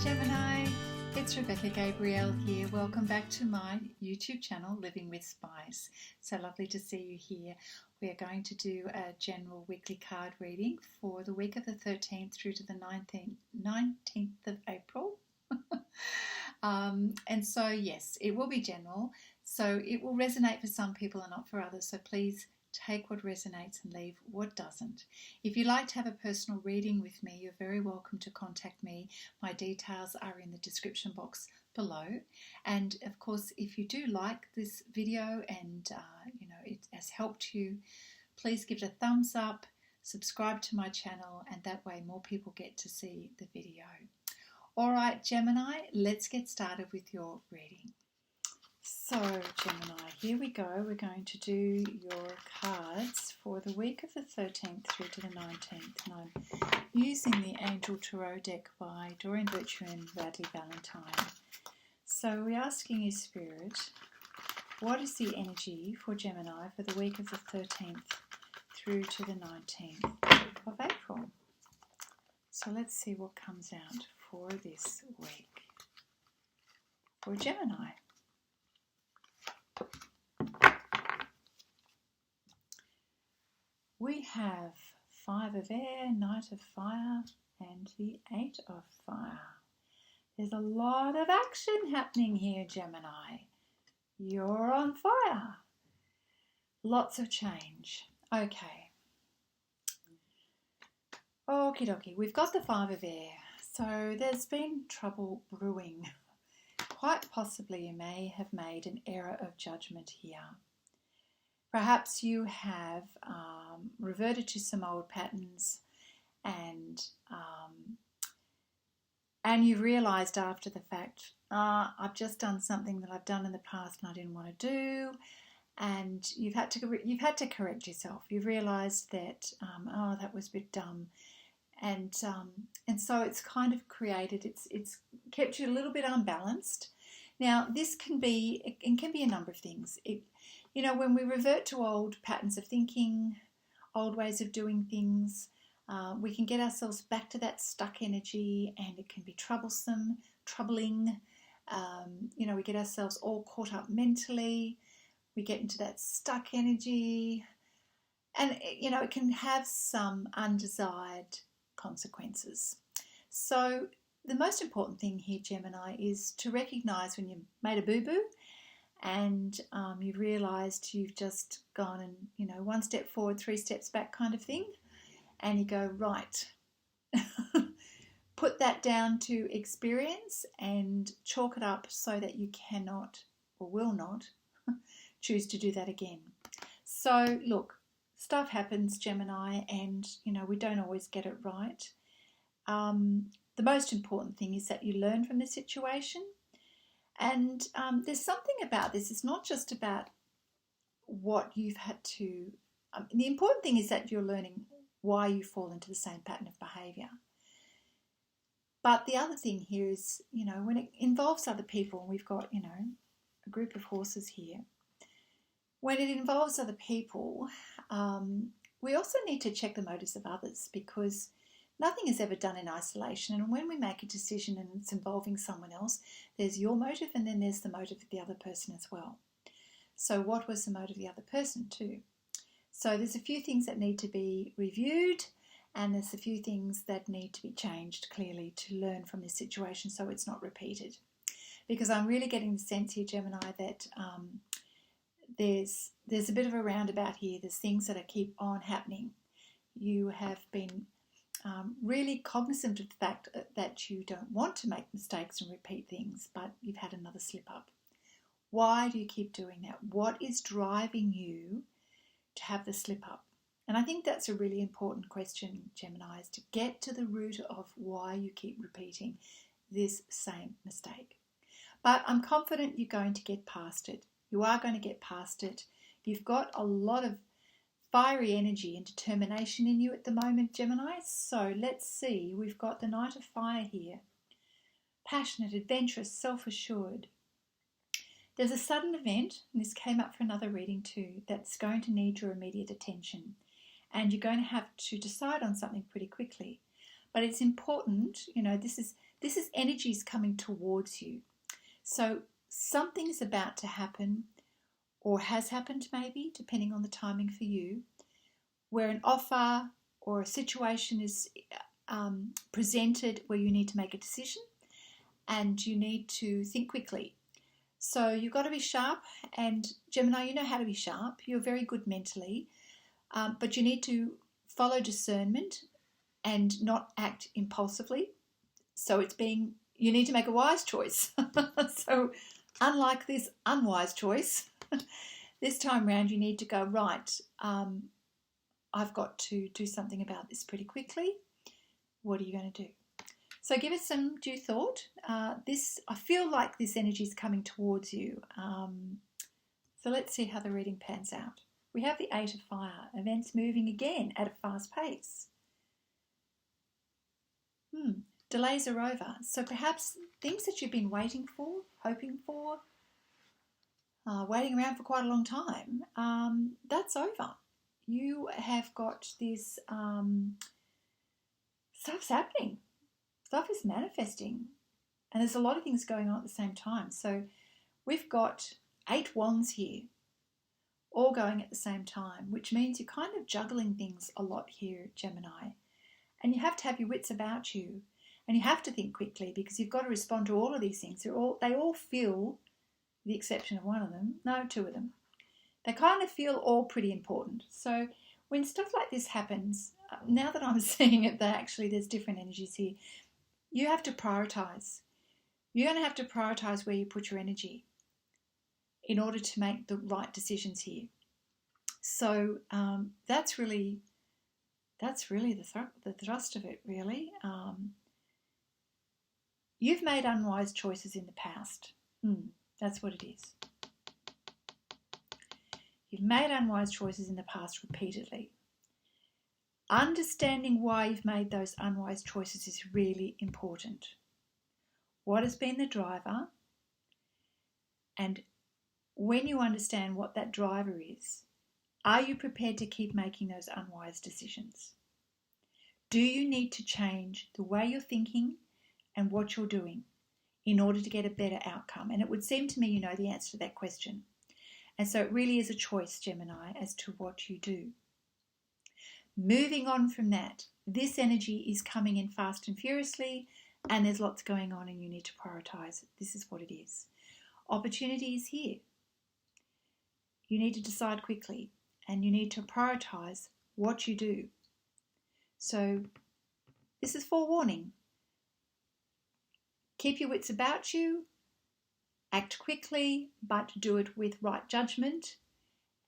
Gemini, it's Rebecca Gabrielle here. Welcome back to my YouTube channel, Living with Spice. So lovely to see you here. We are going to do a general weekly card reading for the week of the 13th through to the 19th of April. And so, yes, it will be general. So it will resonate for some people and not for others. So please take what resonates and leave what doesn't. If you'd like to have a personal reading with me, you're very welcome to contact me. My details are in the description box below. And of course, if you do like this video and it has helped you, please give it a thumbs up, subscribe to my channel, and that way more people get to see the video. All right, Gemini, let's get started with your reading. So, Gemini, here we go. We're going to do your cards for the week of the 13th through to the 19th. And I'm using the Angel Tarot deck by Doreen Virtue and Radley Valentine. So we're asking you, Spirit, what is the energy for Gemini for the week of the 13th through to the 19th of April? So let's see what comes out for this week for Gemini. We have 5 of Air, Knight of Fire, and the 8 of Fire. There's a lot of action happening here, Gemini. You're on fire. Lots of change. Okay. Okie dokie. We've got the 5 of Air. So there's been trouble brewing. Quite possibly you may have made an error of judgment here. Perhaps you have reverted to some old patterns and you've realised after the fact, I've just done something that I've done in the past and I didn't want to do, and you've had to correct yourself. You've realised that that was a bit dumb, and so it's kind of created. It's kept you a little bit unbalanced. Now this can be a number of things. When we revert to old patterns of thinking, old ways of doing things, we can get ourselves back to that stuck energy, and it can be troublesome, troubling. We get ourselves all caught up mentally. We get into that stuck energy, and it can have some undesired consequences. So the most important thing here, Gemini, is to recognize when you made a boo-boo and you've realised you've just gone and, one step forward, 3 steps back kind of thing, and you go, right, put that down to experience and chalk it up so that you cannot or will not choose to do that again. So look, stuff happens, Gemini, and, we don't always get it right. The most important thing is that you learn from the situation. And there's something about this. It's not just about what you've had to... the important thing is that you're learning why you fall into the same pattern of behaviour. But the other thing here is, when it involves other people, and we've got, a group of horses here. When it involves other people, we also need to check the motives of others, because nothing is ever done in isolation, and when we make a decision and it's involving someone else, there's your motive and then there's the motive of the other person as well. So what was the motive of the other person too? So there's a few things that need to be reviewed, and there's a few things that need to be changed clearly to learn from this situation so it's not repeated. Because I'm really getting the sense here, Gemini, that there's a bit of a roundabout here. There's things that keep on happening. You have been really cognizant of the fact that you don't want to make mistakes and repeat things, but you've had another slip up. Why do you keep doing that? What is driving you to have the slip up? And I think that's a really important question, Gemini, is to get to the root of why you keep repeating this same mistake. But I'm confident you're going to get past it. You are going to get past it. You've got a lot of fiery energy and determination in you at the moment, Gemini. So let's see. We've got the Knight of Fire here. Passionate, adventurous, self-assured. There's a sudden event, and this came up for another reading too, that's going to need your immediate attention. And you're going to have to decide on something pretty quickly. But it's important, this is energies coming towards you. So something's about to happen, or has happened maybe, depending on the timing for you, where an offer or a situation is presented where you need to make a decision and you need to think quickly. So you've got to be sharp, and Gemini, you know how to be sharp. You're very good mentally, but you need to follow discernment and not act impulsively. So you need to make a wise choice. So unlike this unwise choice, this time round you need to go, right, I've got to do something about this pretty quickly. What are you going to do? So give it some due thought. I feel like this energy is coming towards you. So let's see how the reading pans out. We have the Eight of Fire, events moving again at a fast pace. Delays are over. So perhaps things that you've been waiting for, hoping for, waiting around for quite a long time, that's over. You have got this, stuff's happening. Stuff is manifesting. And there's a lot of things going on at the same time. So we've got 8 wands here, all going at the same time, which means you're kind of juggling things a lot here, Gemini. And you have to have your wits about you. And you have to think quickly, because you've got to respond to all of these things. They all feel, with the exception of one of them, no, 2 of them, they kind of feel all pretty important. So when stuff like this happens, now that I'm seeing it, there's different energies here. You have to prioritize. You're going to have to prioritize where you put your energy in order to make the right decisions here. So that's really the thrust of it, really. You've made unwise choices in the past. That's what it is. You've made unwise choices in the past repeatedly. Understanding why you've made those unwise choices is really important. What has been the driver? And when you understand what that driver is, are you prepared to keep making those unwise decisions? Do you need to change the way you're thinking and what you're doing in order to get a better outcome? And it would seem to me you know the answer to that question. And so it really is a choice, Gemini, as to what you do. Moving on from that, this energy is coming in fast and furiously, and there's lots going on and you need to prioritize. This is what it is. Opportunity is here. You need to decide quickly, and you need to prioritize what you do. So this is forewarning. Keep your wits about you, act quickly, but do it with right judgment,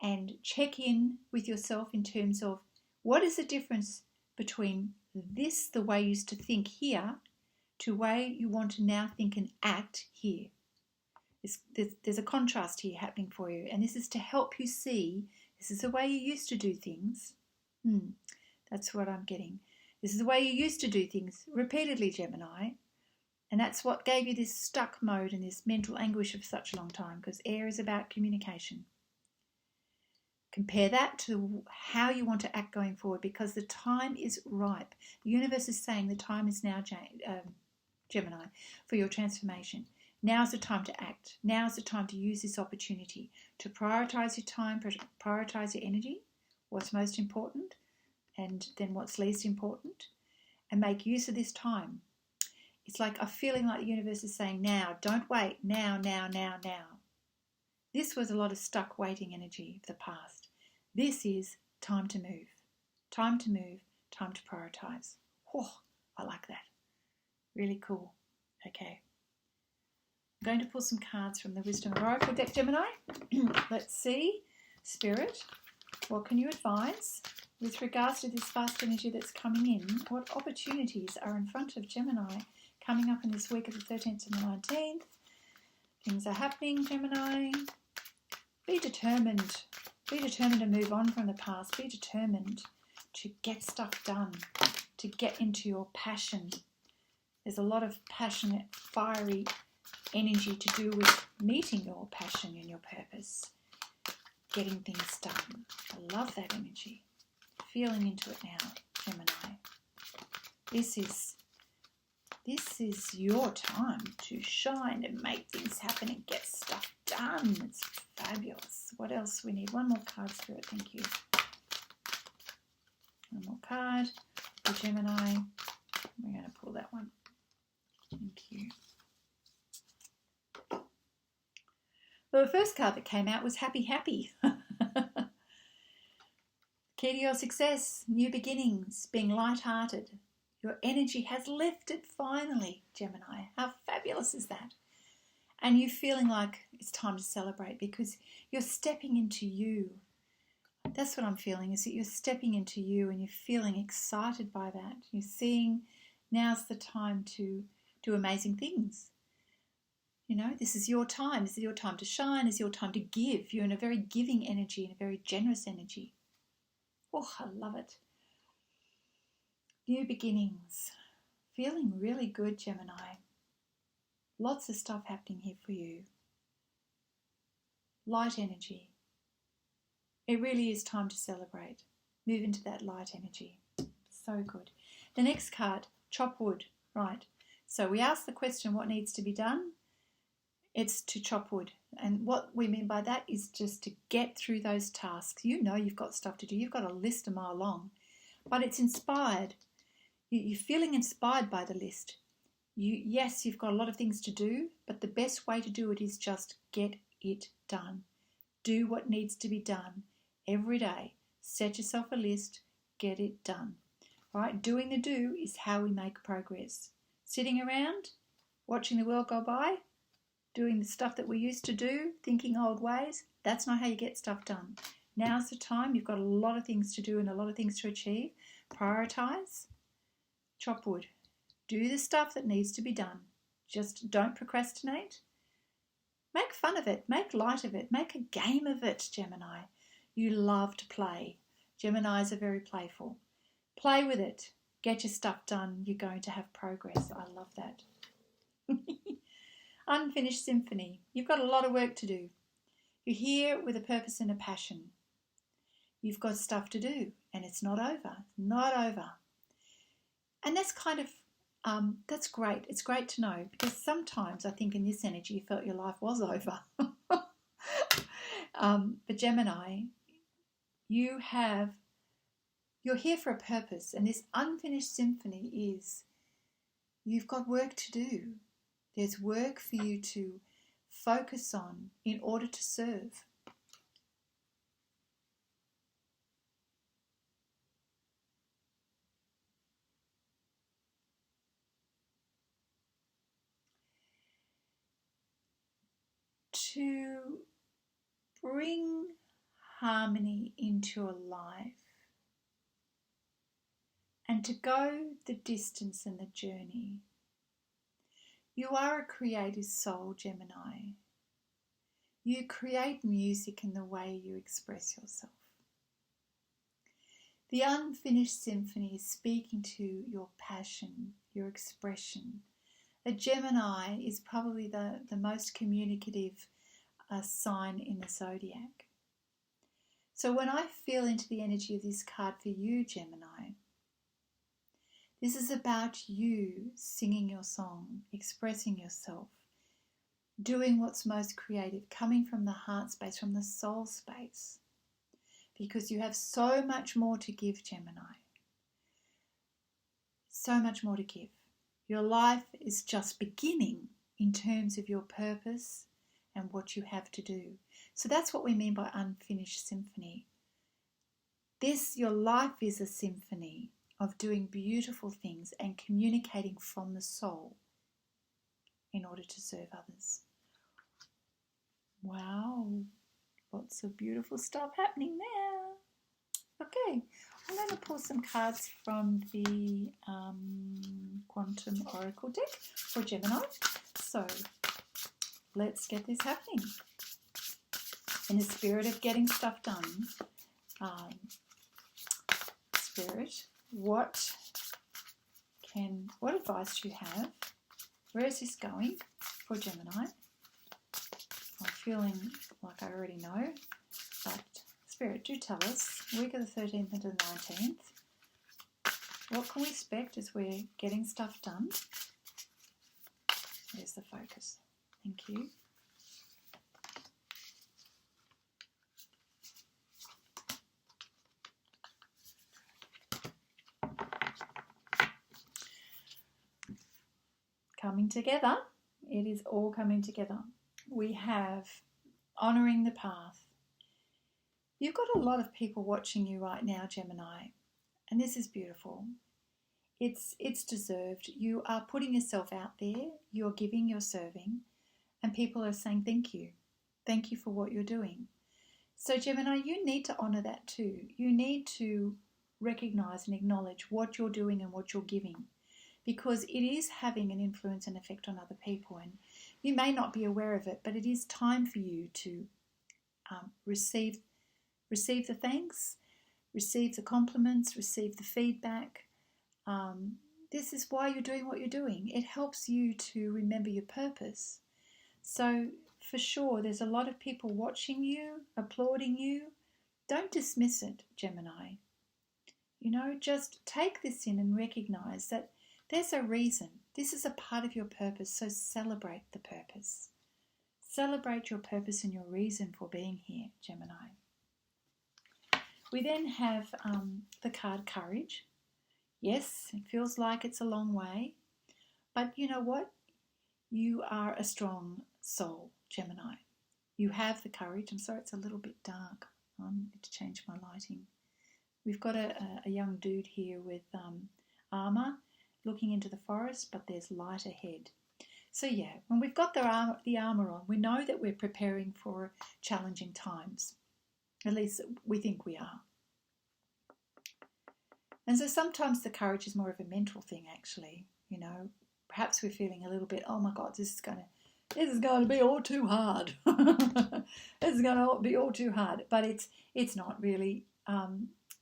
and check in with yourself in terms of what is the difference between this, the way you used to think here, to the way you want to now think and act here. There's a contrast here happening for you, and this is to help you see this is the way you used to do things. That's what I'm getting. This is the way you used to do things repeatedly, Gemini. And that's what gave you this stuck mode and this mental anguish of such a long time, because air is about communication. Compare that to how you want to act going forward, because the time is ripe. The universe is saying the time is now, Gemini, for your transformation. Now's the time to act. Now's the time to use this opportunity to prioritize your time, prioritize your energy, what's most important, and then what's least important, and make use of this time. It's like a feeling like the universe is saying, now, don't wait, now, now, now, now. This was a lot of stuck waiting energy of the past. This is time to move. Time to move, time to prioritize. Oh, I like that. Really cool. Okay. I'm going to pull some cards from the Wisdom Oracle deck, Gemini. Let's see. Spirit, what can you advise with regards to this fast energy that's coming in? What opportunities are in front of Gemini coming up in this week of the 13th and the 19th? Things are happening, Gemini. Be determined. Be determined to move on from the past. Be determined to get stuff done, to get into your passion. There's a lot of passionate, fiery energy to do with meeting your passion and your purpose, getting things done. I love that energy. Feeling into it now, Gemini. This is your time to shine and make things happen and get stuff done. It's fabulous. What else we need? One more card, Spirit. Thank you. One more card for Gemini. We're going to pull that one. Thank you. Well, the first card that came out was Happy Happy. Key to your success, new beginnings, being light-hearted. Your energy has lifted finally, Gemini. How fabulous is that? And you feeling like it's time to celebrate because you're stepping into you. That's what I'm feeling, is that you're stepping into you and you're feeling excited by that. You're seeing now's the time to do amazing things. You know, this is your time. This is your time to shine. This is your time to give. You're in a very giving energy and a very generous energy. Oh, I love it. New beginnings. Feeling really good, Gemini. Lots of stuff happening here for you. Light energy. It really is time to celebrate. Move into that light energy. So good. The next card, chop wood. Right. So we asked the question, what needs to be done? It's to chop wood. And what we mean by that is just to get through those tasks. You know you've got stuff to do. You've got a list a mile long. But it's inspired. You're feeling inspired by the list. Yes, you've got a lot of things to do, but the best way to do it is just get it done. Do what needs to be done every day. Set yourself a list, get it done. Right? Doing the do is how we make progress. Sitting around, watching the world go by, doing the stuff that we used to do, thinking old ways, that's not how you get stuff done. Now's the time. You've got a lot of things to do and a lot of things to achieve. Prioritise. Chop wood. Do the stuff that needs to be done. Just don't procrastinate. Make fun of it. Make light of it. Make a game of it, Gemini. You love to play. Geminis are very playful. Play with it. Get your stuff done. You're going to have progress. I love that. Unfinished symphony. You've got a lot of work to do. You're here with a purpose and a passion. You've got stuff to do and it's not over. Not over. And that's kind of, that's great. It's great to know because sometimes I think in this energy you felt your life was over. But Gemini, you're here for a purpose, and this unfinished symphony is you've got work to do. There's work for you to focus on in order to serve. To bring harmony into your life and to go the distance and the journey. You are a creative soul, Gemini. You create music in the way you express yourself. The unfinished symphony is speaking to your passion, your expression. A Gemini is probably the most communicative sign in the zodiac. So when I feel into the energy of this card for you, Gemini, this is about you singing your song, expressing yourself, doing what's most creative, coming from the heart space, from the soul space, because you have so much more to give, Gemini. So much more to give. Your life is just beginning in terms of your purpose and what you have to do. So that's what we mean by unfinished symphony. Your life is a symphony of doing beautiful things and communicating from the soul in order to serve others. Wow, lots of beautiful stuff happening there. Okay, I'm going to pull some cards from the Quantum Oracle deck for Gemini. So let's get this happening. In the spirit of getting stuff done, Spirit, what advice do you have? Where is this going for Gemini? I'm feeling like I already know, but Spirit, do tell us. Week of the 13th and the 19th. What can we expect as we're getting stuff done? There's the focus. Thank you. Coming together. It is all coming together. We have honouring the path. You've got a lot of people watching you right now, Gemini, and this is beautiful. It's deserved. You are putting yourself out there, you're giving, you're serving, and people are saying thank you. Thank you for what you're doing. So Gemini, you need to honour that too. You need to recognise and acknowledge what you're doing and what you're giving, because it is having an influence and effect on other people, and you may not be aware of it, but it is time for you to receive the thanks, receive the compliments, receive the feedback. This is why you're doing what you're doing. It helps you to remember your purpose. So for sure, there's a lot of people watching you, applauding you. Don't dismiss it, Gemini. You know, just take this in and recognise that there's a reason. This is a part of your purpose, so celebrate the purpose. Celebrate your purpose and your reason for being here, Gemini. We then have the card Courage. Yes, it feels like it's a long way, but you know what? You are a strong soul, Gemini. You have the courage. I'm sorry, it's a little bit dark. I need to change my lighting. We've got a young dude here with armour looking into the forest, but there's light ahead. So yeah, when we've got the armour on, we know that we're preparing for challenging times. At least we think we are. And so sometimes the courage is more of a mental thing, actually. You know, perhaps we're feeling a little bit, oh my God, this is going to be all too hard. This is going to be all too hard. But it's not really,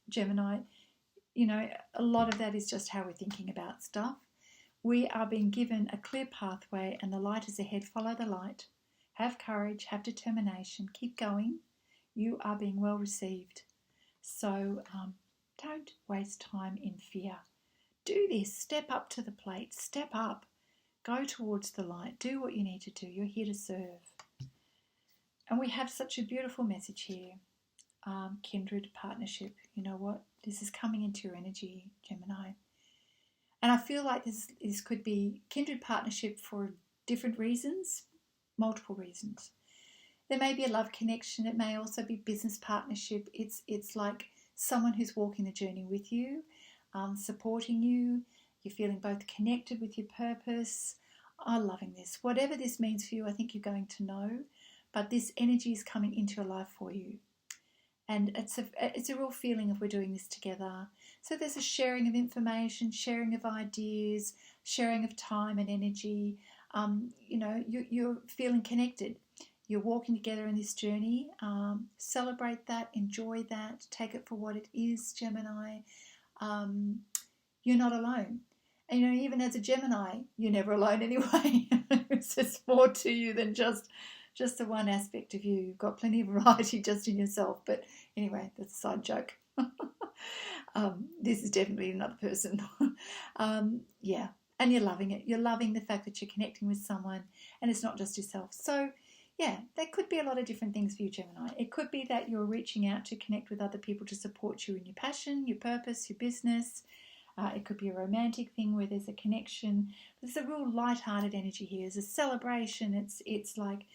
Gemini. You know, a lot of that is just how we're thinking about stuff. We are being given a clear pathway and the light is ahead. Follow the light. Have courage, have determination, keep going. You are being well received. So don't waste time in fear. Do this. Step up to the plate. Step up. Go towards the light. Do what you need to do. You're here to serve. And we have such a beautiful message here. Kindred partnership. You know what? This is coming into your energy, Gemini. And I feel like this could be kindred partnership for different reasons, multiple reasons. There may be a love connection. It may also be business partnership. It's like someone who's walking the journey with you, supporting you. You're feeling both connected with your purpose. I'm loving this. Whatever this means for you, I think you're going to know. But this energy is coming into your life for you. And it's a real feeling of we're doing this together. So there's a sharing of information, sharing of ideas, sharing of time and energy. You know, you're feeling connected. You're walking together in this journey. Celebrate that, enjoy that, take it for what it is, Gemini. You're not alone. And you know, even as a Gemini, you're never alone anyway. There's more to you than just the one aspect of you. You've got plenty of variety just in yourself. But anyway, that's a side joke. This is definitely another person. Yeah, and you're loving it. You're loving the fact that you're connecting with someone and it's not just yourself. So yeah, there could be a lot of different things for you, Gemini. It could be that you're reaching out to connect with other people to support you in your passion, your purpose, your business. It could be a romantic thing where there's a connection. There's a real light-hearted energy here. There's a celebration. It's like,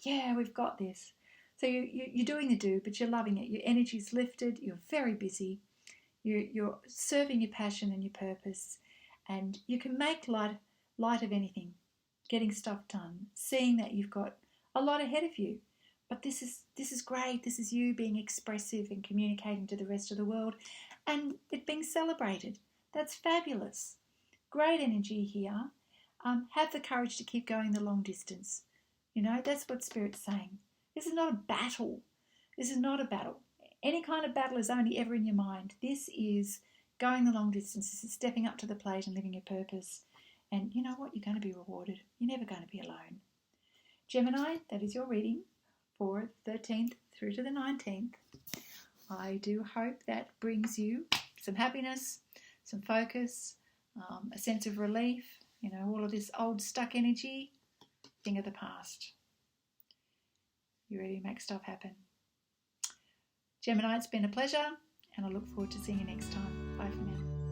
yeah, we've got this. So you're doing the do, but you're loving it. Your energy's lifted. You're very busy. You're serving your passion and your purpose. And you can make light of anything, getting stuff done, seeing that you've got a lot ahead of you. But this is great. This is you being expressive and communicating to the rest of the world and it being celebrated. That's fabulous. Great energy here. Have the courage to keep going the long distance. You know, that's what Spirit's saying. This is not a battle. This is not a battle. Any kind of battle is only ever in your mind. This is going the long distance. This is stepping up to the plate and living your purpose. And you know what? You're going to be rewarded. You're never going to be alone. Gemini, that is your reading for 13th through to the 19th. I do hope that brings you some happiness, some focus, a sense of relief, all of this old stuck energy, thing of the past. You're ready to make stuff happen. Gemini, it's been a pleasure, and I look forward to seeing you next time. Bye for now.